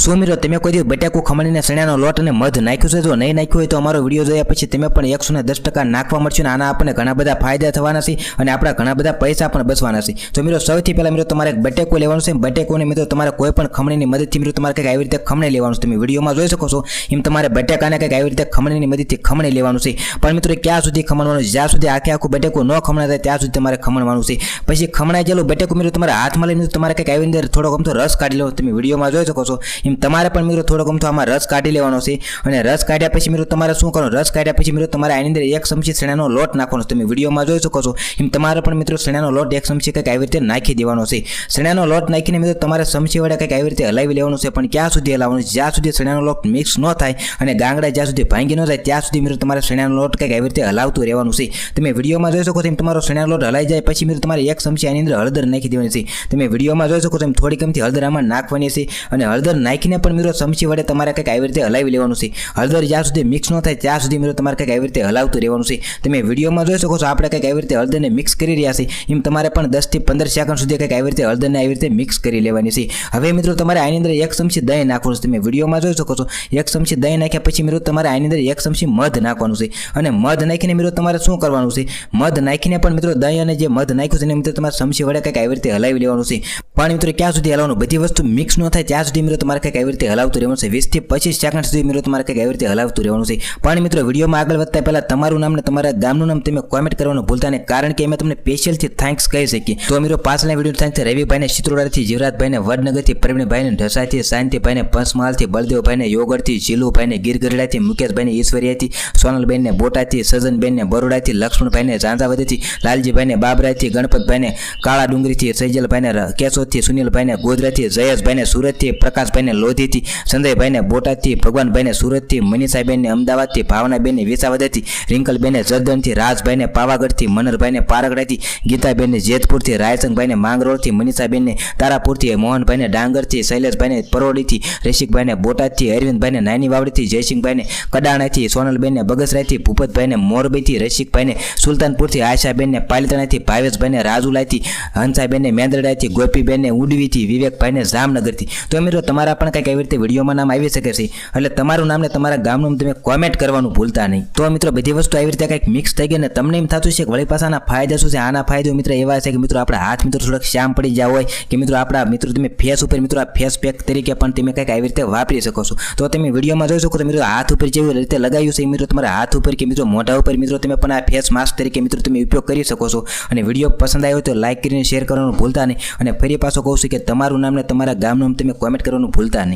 શું મિત્રો તમે કોઈ દિવસ બટાકું ખમણીને ચણાનો લોટ અને મધ નાખ્યું છે? જો નહીં નાખ્યું હોય તો અમારો વિડીયો જોયા પછી તમે પણ 110% નાખવા મળશે અને આના આપણને ઘણા બધા ફાયદા થવાના છે અને આપણા ઘણા બધા પૈસા પણ બચવાના છે। તો મિત્રો સૌથી પહેલા મિત્રો તમારે બટાકું લેવાનું છે। બટાકુને મિત્રો તમારે કોઈ પણ ખમણીની મદદથી મિત્રો તમારે કંઈક આવી રીતે ખમણી લેવાનું છે। તમે વિડીયોમાં જોઈ શકો છો એમ તમારે બટાકાને કંઈક આવી રીતે ખમણીની મદદથી ખમણી લેવાનું છે। પણ મિત્રો ક્યાં સુધી ખમણવાનું? જ્યાં સુધી આખું બટાકું ન ખમણા થાય ત્યાં સુધી તમારે ખમણવાનું છે। પછી ખમણાઈ ગયેલું બટાકું મિત્રો તમારે હાથમાં લઈને તમારે કંઈક આવી અંદર થોડોક અમથો રસ કાઢી લો। તમે વિડીયોમાં જોઈ શકો છો એમ તમારે પણ મિત્રો થોડોક અમથો આમાં રસ કાઢી લેવાનો છે અને રસ કાઢ્યા પછી મિત્રો તમારે શું કરવાનું? રસ કાઢ્યા પછી મિત્રો તમારે આની અંદર 1 ચમચી ચણાનો લોટ નાખવાનો છે। તમે વિડીયોમાં જોઈ શકો છો એમ તમારે પણ મિત્રો ચણાનો લોટ 1 ચમચી કંઈક આવી રીતે નાખી દેવાનો છે। ચણાનો લોટ નાખીને મિત્રો તમારે ચમચી વડે કંઈક આવી રીતે હલાવી લેવાનું છે। પણ ક્યાં સુધી હલાવવાનું? જ્યાં સુધી ચણાનો લોટ મિક્સ ન થાય અને ગાંગડા જ્યાં સુધી ભાંગી ન જાય ત્યાં સુધી મિત્રો તમારે ચણાનો લોટ કંઈક આવી રીતે હલાવતું રહેવાનું છે। તમે વિડીયોમાં જોઈ શકો છો એમ તમારો ચણાનો લોટ હલાઈ જાય પછી મિત્રો તમારે 1 ચમચી આની અંદર હળદર નાખી દેવાની છે। તમે વિડીયોમાં જોઈ શકો છો એમ થોડી કમથી હળદર આમાં નાખવાની છે અને હળદર નાખીને પણ મિત્રો ચમચી વડે તમારે કંઈક આવી રીતે હલાવી લેવાનું છે। હળદર જ્યાં સુધી મિક્સ ન થાય ત્યાં સુધી મિત્રો તમારે કંઈક આવી રીતે હલાવતું રહેવાનું છે। તમે વિડીયોમાં જોઈ શકો છો આપણે કંઈક આવી રીતે હળદરને મિક્સ કરી રહ્યા છે એમ તમારે પણ 10 થી 15 સેકન્ડ સુધી કંઈક આવી રીતે હળદરને આવી રીતે મિક્સ કરી લેવાની છે। હવે મિત્રો તમારે આની અંદર 1 ચમચી દહીં નાખવાનું છે। તમે વિડીયોમાં જોઈ શકો છો 1 ચમચી દહીં નાખ્યા પછી મિત્રો તમારે આની અંદર 1 ચમચી મધ નાખવાનું છે અને મધ નાખીને મિત્રો તમારે શું કરવાનું છે? મધ નાખીને પણ મિત્રો દહીં અને જે મધ નાખ્યું છે એને મિત્રો તમારે ચમચી વડે કંઈક આવી રીતે હલાવી લેવાનું છે। પણ મિત્રો ક્યાં સુધી હલાવવાનું? બધી વસ્તુ મિક્સ ન થાય ત્યાં સુધી મિત્રો તમારે કંઈક આવી રીતે હલાવતું રહેવાનું છે। 20 થી 25 સેકન્ડ સુધી મિત્રો તમારે કંઈક આવી રીતે હલાવતું રહેવાનું છે। પણ મિત્રો વિડીયોમાં આગળ વધતા પહેલા તમારું નામ ને તમારા ગામનું નામ તમે કોમેન્ટ કરવાનું ભૂલતા નહીં, કારણ કે અમે તમને સ્પેશિયલથી થેન્ક્સ કહી શકીએ। તો મિત્રો પાછલા વિડીયો થેન્ક્સ રવિભાઈને, ચિત્રોડાથી જીવરાજભાઈને, વડનગરથી પ્રવીણભાઈને, ઢસાથી શાંતિભાઈને, પંચમહાલથી બળદેવભાઈને, યોગરથી જીલુભાઈને, ગીરગઢડાથી મુકેશભાઈને, ઈશ્વરિયાથી સોનલબેનને, બોટાથી સજનબેનને, બરોડાથી લક્ષ્મણભાઈને, ઝાંઝાવદીથી લાલજીભાઈને, બાબરાથી ગણપતભાઈને, કાળા ડુંગરીથી સૈજલભાઈને, કેશોદથી સુનિલભાઈને, ગોધરાથી જયેશભાઈને, સુરતથી પ્રકાશભાઈને, લોધીથી સંજયભાઈને, બોટાદથી ભગવાનભાઈને, સુરતથી મનીષાબેનને, અમદાવાદથી ભાવનાબેનને, વિસાવદરથી રિંકલબેનને, જરદનથી રાજભાઈને, પાવાગઢથી મનરભાઈને, પારગડાથી ગીતાબેનને, જેતપુરથી રાયસંગભાઈને, માંગરોળથી મનીષાબેનને, તારાપુરથી મોહનભાઈને, ડાંગરથી શૈલેષભાઈને, પરોડીથી રસિકભાઈને, બોટાદથી અરવિંદભાઈને, નાની વાવડીથી જયસિંહભાઈને, કડાણાથી સોનલબેનને, બગસરાયથી ભૂપતભાઈને, મોરબીથી રસિકભાઈને, સુલતાનપુરથી આશાબેનને, પાલિતાણાથી ભાવેશભાઈને, રાજુલાથી હંસાબેનને, મેંદરડાથી ગોપીબેનને, ઉડવીથી વિવેકભાઈને, જામનગરથી। તો મિત્રો તમારા પણ કંઈક આવી રીતે વિડીયોમાં નામ આવી શકે છે એટલે તમારું નામ ને તમારા ગામનું તમે કોમેન્ટ કરવાનું ભૂલતા નહીં। તો મિત્રો બધી વસ્તુ આવી રીતે કંઈક મિક્સ થઈ ગઈ ને તમને એમ થતું છે કે વળી પાછાના ફાયદા શું છે? આના ફાયદો મિત્રો એવા છે કે મિત્રો આપણા હાથ મિત્રો થોડાક શ્યામ પડી ગયા હોય કે મિત્રો આપણા મિત્રો તમે ફેસ ઉપર મિત્રો આ ફેસ પેક તરીકે પણ તમે કંઈક આવી રીતે વાપરી શકો છો। તો તમે વિડીયોમાં જોઈ શકો છો મિત્રો હાથ ઉપર જેવી રીતે લગાવ્યું છે મિત્રો તમારા હાથ ઉપર કે મિત્રો મોઢા ઉપર મિત્રો તમે પણ આ ફેસ માસ્ક તરીકે મિત્રો તમે ઉપયોગ કરી શકો છો। અને વિડીયો પસંદ આવ્યો તો લાઈક કરીને શેર કરવાનું ભૂલતા નહીં અને ફરી પાછો કહું છું કે તમારું નામ ને તમારા ગામનું તમે કોમેન્ટ કરવાનું ભૂલતા નહીં।